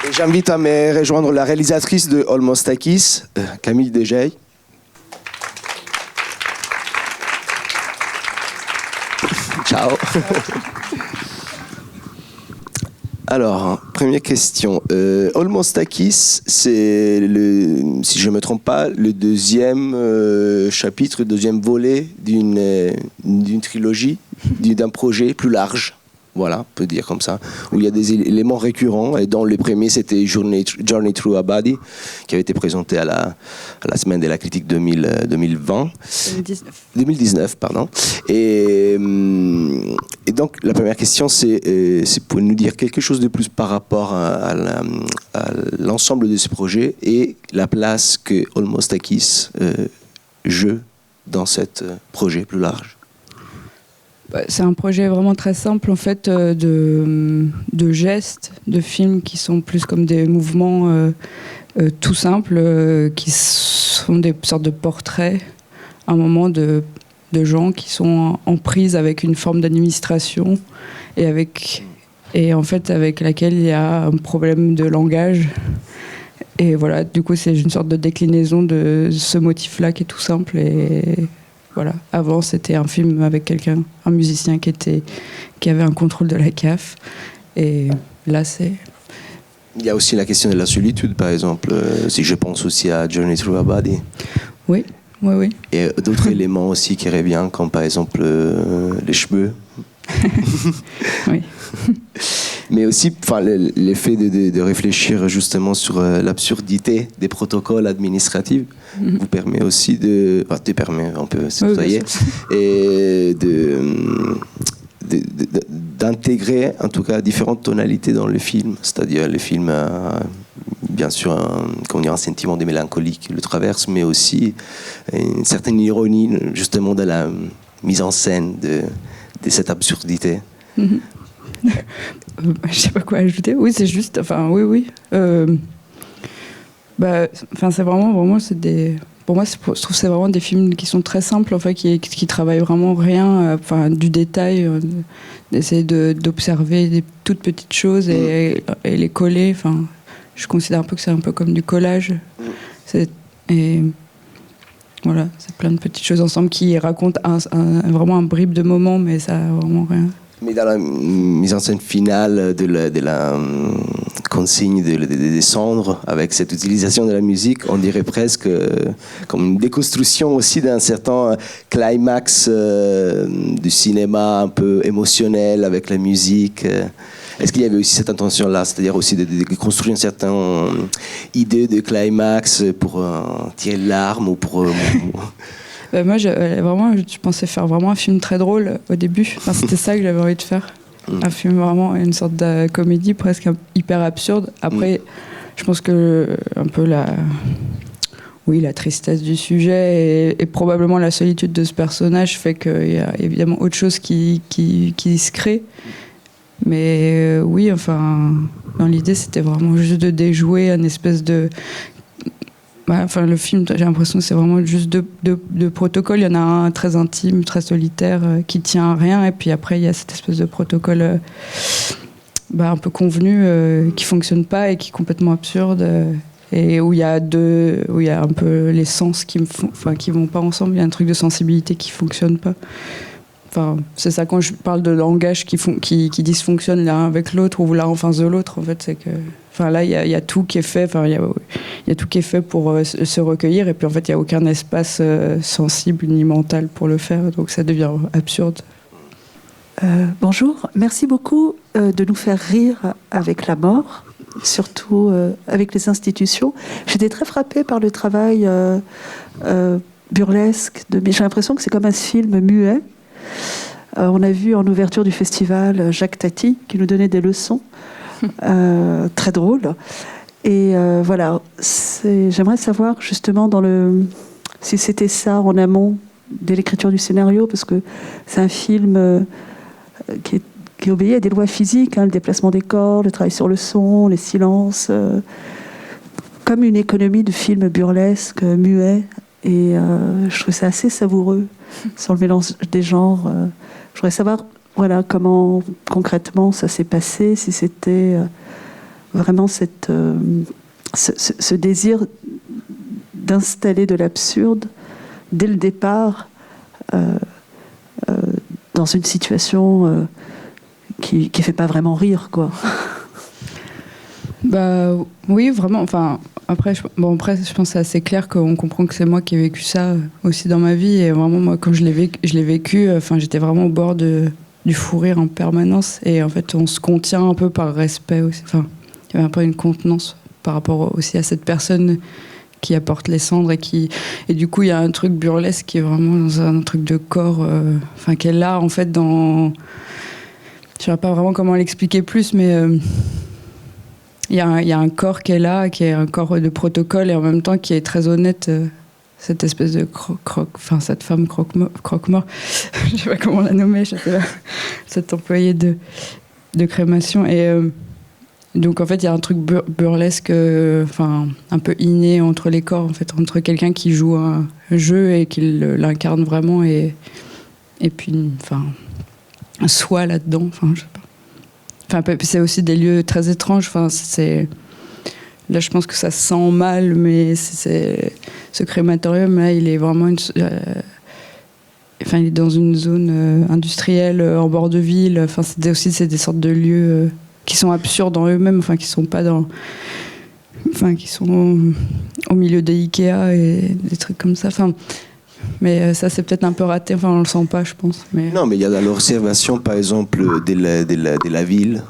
Et j'invite à me rejoindre la réalisatrice de Almost Takis, Camille Degey. Ciao. Alors, première question. Almost Takis, c'est, si je ne me trompe pas, le deuxième chapitre, deuxième volet d'une trilogie, d'un projet plus large. Voilà, on peut dire comme ça, où il y a des éléments récurrents, et dont le premier c'était Journey Through a Body, qui avait été présenté à la semaine de la critique 2020. 2019, pardon. Et donc la première question c'est pour nous dire quelque chose de plus par rapport à l'ensemble de ce projet et la place que Almost Takis joue dans ce projet plus large. C'est un projet vraiment très simple en fait de gestes, de films qui sont plus comme des mouvements tout simples, qui sont des sortes de portraits à un moment de gens qui sont en prise avec une forme d'administration et en fait avec laquelle il y a un problème de langage. Et voilà, du coup c'est une sorte de déclinaison de ce motif-là qui est tout simple et voilà. Avant, c'était un film avec quelqu'un, un musicien qui avait un contrôle de la CAF. Et là, c'est... Il y a aussi la question de la solitude, par exemple, si je pense aussi à Journey Through a Body. Oui. Et d'autres éléments aussi qui reviennent, comme par exemple les cheveux. Oui. Mais aussi l'effet de réfléchir justement sur l'absurdité des protocoles administratifs vous permet aussi te permet, on peut se tutoyer, et d'intégrer en tout cas différentes tonalités dans le film. C'est-à-dire le film bien sûr un sentiment de mélancolie qui le traverse, mais aussi une certaine ironie justement de la mise en scène de cette absurdité. Je sais pas quoi ajouter. Oui, c'est juste. Enfin, oui. C'est vraiment c'est des. Pour moi, je trouve que c'est vraiment des films qui sont très simples, en fait, qui travaillent vraiment rien, du détail, d'essayer d'observer des toutes petites choses et les coller. Enfin, je considère un peu que c'est un peu comme du collage. Et voilà, c'est plein de petites choses ensemble qui racontent vraiment un bribe de moment, mais ça a vraiment rien. Mais dans la mise en scène finale de la consigne de cendres, avec cette utilisation de la musique, on dirait presque comme une déconstruction aussi d'un certain climax du cinéma un peu émotionnel avec la musique. Est-ce qu'il y avait aussi cette intention-là, c'est-à-dire aussi de construire une certaine idée de climax pour tirer l'arme ou pour... Moi, je pensais faire vraiment un film très drôle au début. Enfin, c'était ça que j'avais envie de faire. Un film vraiment, une sorte de comédie presque hyper absurde. Après, je pense que un peu la tristesse du sujet et probablement la solitude de ce personnage fait qu'il y a évidemment autre chose qui se crée. Mais oui, enfin, dans l'idée, c'était vraiment juste de déjouer une espèce de... le film, j'ai l'impression que c'est vraiment juste deux protocoles. Il y en a un très intime, très solitaire, qui tient à rien. Et puis après, il y a cette espèce de protocole un peu convenu, qui fonctionne pas et qui est complètement absurde. Et où il y a un peu les sens qui vont pas ensemble. Il y a un truc de sensibilité qui fonctionne pas. Enfin, c'est ça, quand je parle de langage qui dysfonctionne l'un avec l'autre ou l'un en face de l'autre, en fait, c'est que... Enfin, là, il y a tout qui est fait. Enfin, il y a tout qui est fait pour se recueillir. Et puis, en fait, il n'y a aucun espace sensible ni mental pour le faire. Donc, ça devient absurde. Bonjour. Merci beaucoup de nous faire rire avec la mort, surtout avec les institutions. J'étais très frappée par le travail burlesque. Mais j'ai l'impression que c'est comme un film muet. On a vu en ouverture du festival Jacques Tati qui nous donnait des leçons. Très drôle. Et voilà, j'aimerais savoir justement si c'était ça en amont de l'écriture du scénario, parce que c'est un film qui obéit à des lois physiques, le déplacement des corps, le travail sur le son, les silences, comme une économie de films burlesques, muets. Et je trouve ça assez savoureux sur le mélange des genres. Je voudrais savoir comment concrètement ça s'est passé, si c'était vraiment ce désir d'installer de l'absurde dès le départ dans une situation qui fait pas vraiment rire, quoi. Bah oui, vraiment. Enfin, après, je pense que c'est assez clair qu'on comprend que c'est moi qui ai vécu ça aussi dans ma vie. Et vraiment, moi, quand je l'ai vécu, enfin, j'étais vraiment au bord du fou rire en permanence. Et en fait, on se contient un peu par respect aussi. Enfin, il y avait un peu une contenance par rapport aussi à cette personne qui apporte les cendres et du coup, il y a un truc burlesque qui est vraiment dans un truc de corps, enfin, qui est là, en fait, dans... Je ne sais pas vraiment comment l'expliquer plus, mais... Il y a un corps qui est là, qui est un corps de protocole et en même temps qui est très honnête. Cette espèce de enfin cette femme croque-mort, je sais pas comment la nommer, je sais pas, cet employé de crémation. Et donc en fait il y a un truc burlesque, enfin un peu inné entre les corps, en fait, entre quelqu'un qui joue un jeu et qui l'incarne vraiment et puis enfin un soi là-dedans, enfin je sais pas. Enfin, c'est aussi des lieux très étranges. Enfin, là, je pense que ça sent mal, mais ce crématorium, là, il est vraiment enfin, il est dans une zone industrielle en bord de ville. Enfin, c'est des sortes de lieux qui sont absurdes en eux-mêmes, enfin, qui sont pas enfin, qui sont au milieu des Ikea et des trucs comme ça. Enfin, mais ça, c'est peut-être un peu raté. Enfin, on le sent pas, je pense. Mais... Non, mais il y a dans l'observation, par exemple, de la ville.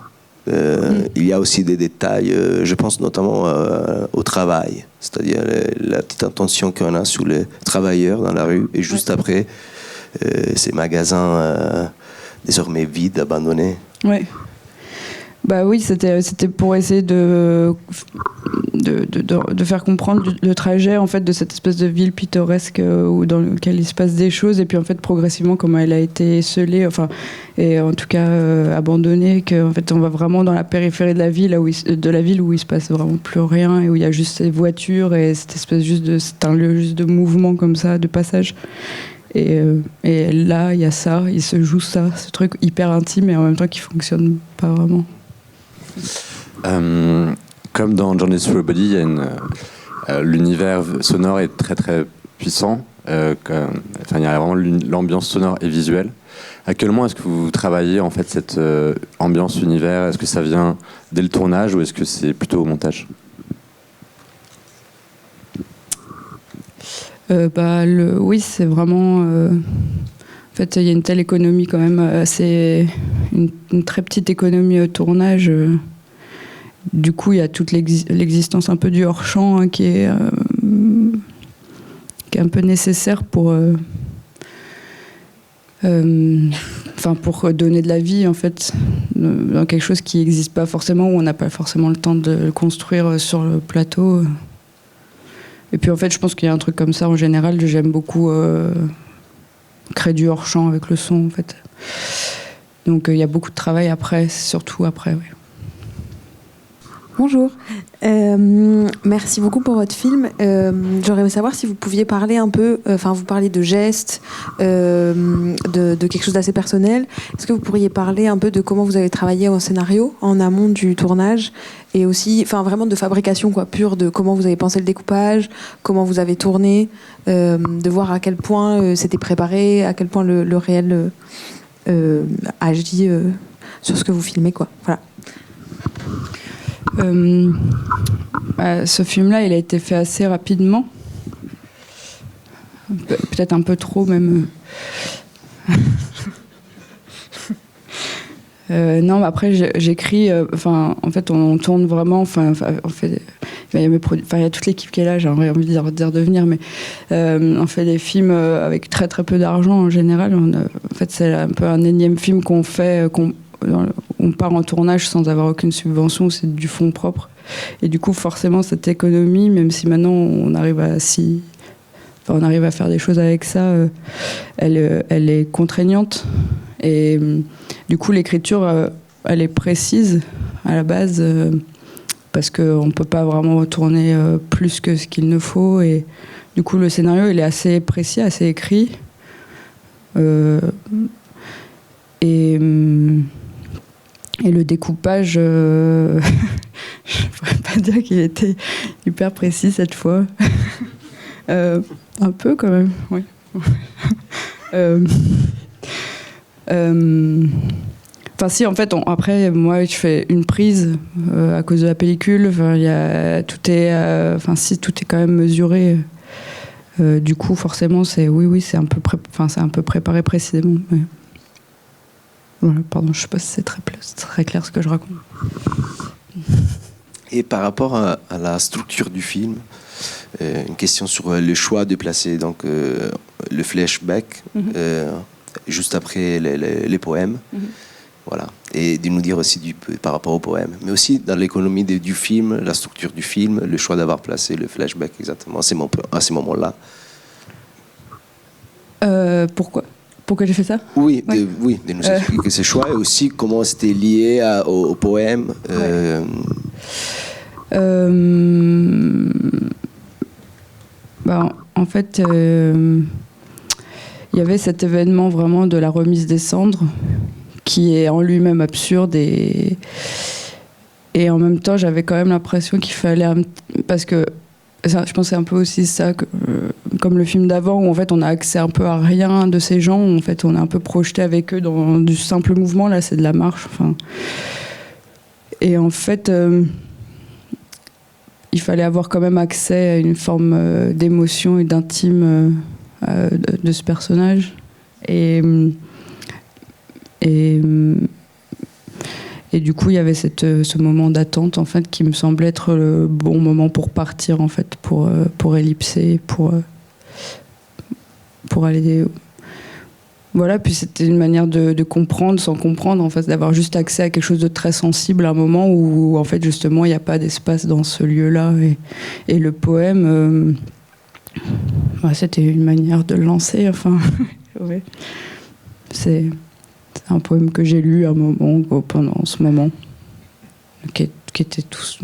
Il y a aussi des détails, je pense notamment au travail, c'est-à-dire la petite attention qu'on a sur les travailleurs dans la rue, et juste après, ces magasins désormais vides, abandonnés. Ouais. Bah oui, c'était pour essayer de faire comprendre le trajet, en fait, de cette espèce de ville pittoresque dans lequel il se passe des choses, et puis en fait progressivement comment elle a été esselée, enfin, et en tout cas abandonnée, qu'en fait on va vraiment dans la périphérie de la ville, où il se passe vraiment plus rien et où il y a juste ces voitures et cette espèce c'est un lieu juste de mouvement comme ça, de passage. Et là, il y a ça, il se joue ça, ce truc hyper intime et en même temps qui fonctionne pas vraiment. Comme dans Journey Through a Body, l'univers sonore est très très puissant. Il y a vraiment l'ambiance sonore et visuelle. À quel moment est-ce que vous travaillez en fait cette ambiance univers? Est-ce que ça vient dès le tournage ou est-ce que c'est plutôt au montage? Oui, c'est vraiment... En fait, il y a une telle économie quand même, c'est une très petite économie au tournage. Du coup, il y a toute l'existence un peu du hors-champ, hein, qui est un peu nécessaire pour donner de la vie, en fait, dans quelque chose qui n'existe pas forcément, où on n'a pas forcément le temps de le construire sur le plateau. Et puis, en fait, je pense qu'il y a un truc comme ça, en général, j'aime beaucoup... créer du hors-champ avec le son, en fait. Donc il y a beaucoup de travail après, surtout après, oui. Bonjour, merci beaucoup pour votre film. J'aurais aimé savoir si vous pouviez parler un peu, vous parlez de gestes, de quelque chose d'assez personnel. Est-ce que vous pourriez parler un peu de comment vous avez travaillé en scénario, en amont du tournage, et aussi, vraiment de fabrication, quoi, pure, de comment vous avez pensé le découpage, comment vous avez tourné, de voir à quel point c'était préparé, à quel point le réel agit sur ce que vous filmez, quoi. Voilà. Ce film-là, il a été fait assez rapidement. Peut-être un peu trop, même. Non, mais après, j'écris... en fait, on tourne vraiment... il y a toute l'équipe qui est là, j'aurais envie de dire de venir, mais on fait des films avec très très peu d'argent en général. En fait, c'est un peu un énième film qu'on fait... on part en tournage sans avoir aucune subvention, c'est du fonds propre. Et du coup, forcément, cette économie, même si maintenant on arrive à faire des choses avec ça, elle est contraignante. Et du coup, l'écriture, elle est précise à la base, parce qu'on ne peut pas vraiment tourner plus que ce qu'il ne faut. Et du coup, le scénario, il est assez précis, assez écrit. Et le découpage, je Je pourrais pas dire qu'il était hyper précis cette fois. Un peu quand même, oui. Enfin si, en fait, après, moi, je fais une prise à cause de la pellicule. Tout est quand même mesuré. Du coup, forcément, c'est un peu préparé précisément. Ouais. Voilà, pardon, je sais pas si c'est très clair ce que je raconte. Et par rapport à la structure du film, une question sur le choix de placer donc, le flashback juste après les poèmes. Voilà. Et de nous dire aussi par rapport aux poèmes. Mais aussi dans l'économie du film, la structure du film, le choix d'avoir placé le flashback exactement à ces moments-là. Pourquoi j'ai fait ça? Oui, de nous expliquer ces choix et aussi comment c'était lié aux poèmes. En fait, il y avait cet événement vraiment de la remise des cendres qui est en lui-même absurde et en même temps j'avais quand même l'impression qu'il fallait parce que ça, je pensais un peu aussi ça comme le film d'avant où en fait on a accès un peu à rien de ces gens, où en fait on est un peu projeté avec eux dans du simple mouvement. Là c'est de la marche, enfin. Et en fait il fallait avoir quand même accès à une forme d'émotion et d'intime de ce personnage et du coup, il y avait ce moment d'attente en fait qui me semblait être le bon moment pour partir en fait, pour ellipser, pour aller. Voilà. Puis c'était une manière de comprendre sans comprendre en fait, d'avoir juste accès à quelque chose de très sensible à un moment où en fait justement il n'y a pas d'espace dans ce lieu-là et le poème. C'était une manière de le lancer. Enfin, ouais. C'est un poème que j'ai lu à un moment, pendant ce moment, qui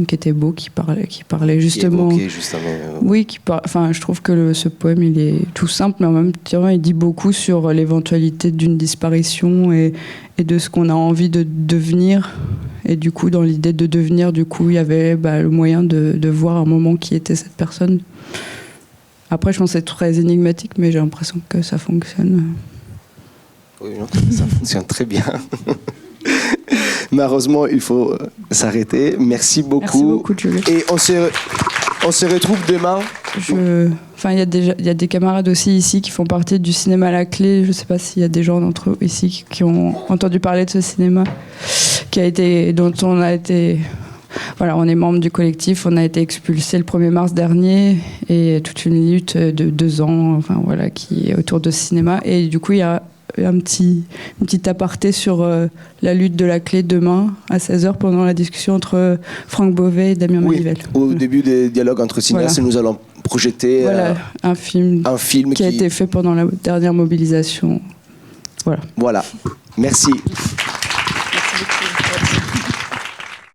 était beau, qui parlait justement. Qui justement oui, je trouve que ce poème, il est tout simple, mais en même temps, il dit beaucoup sur l'éventualité d'une disparition et de ce qu'on a envie de devenir. Et du coup, dans l'idée de devenir, du coup, il y avait le moyen de voir un moment qui était cette personne. Après, je pense que c'est très énigmatique, mais j'ai l'impression que ça fonctionne. Oui, ça fonctionne très bien. Malheureusement, il faut s'arrêter. Merci beaucoup. Merci beaucoup, Julie. Et on se retrouve demain. Il y a des camarades aussi ici qui font partie du cinéma à la clé. Je ne sais pas s'il y a des gens d'entre eux ici qui ont entendu parler de ce cinéma, dont on a été... Voilà, on est membre du collectif, on a été expulsé le 1er mars dernier et toute une lutte de 2 ans, qui est autour de ce cinéma. Et du coup, il y a une petite aparté sur la lutte de la clé demain à 16h pendant la discussion entre Franck Beauvais et Damien Manivelle. Au début des dialogues entre cinéastes, nous allons projeter un film qui a été fait pendant la dernière mobilisation. Voilà. Merci.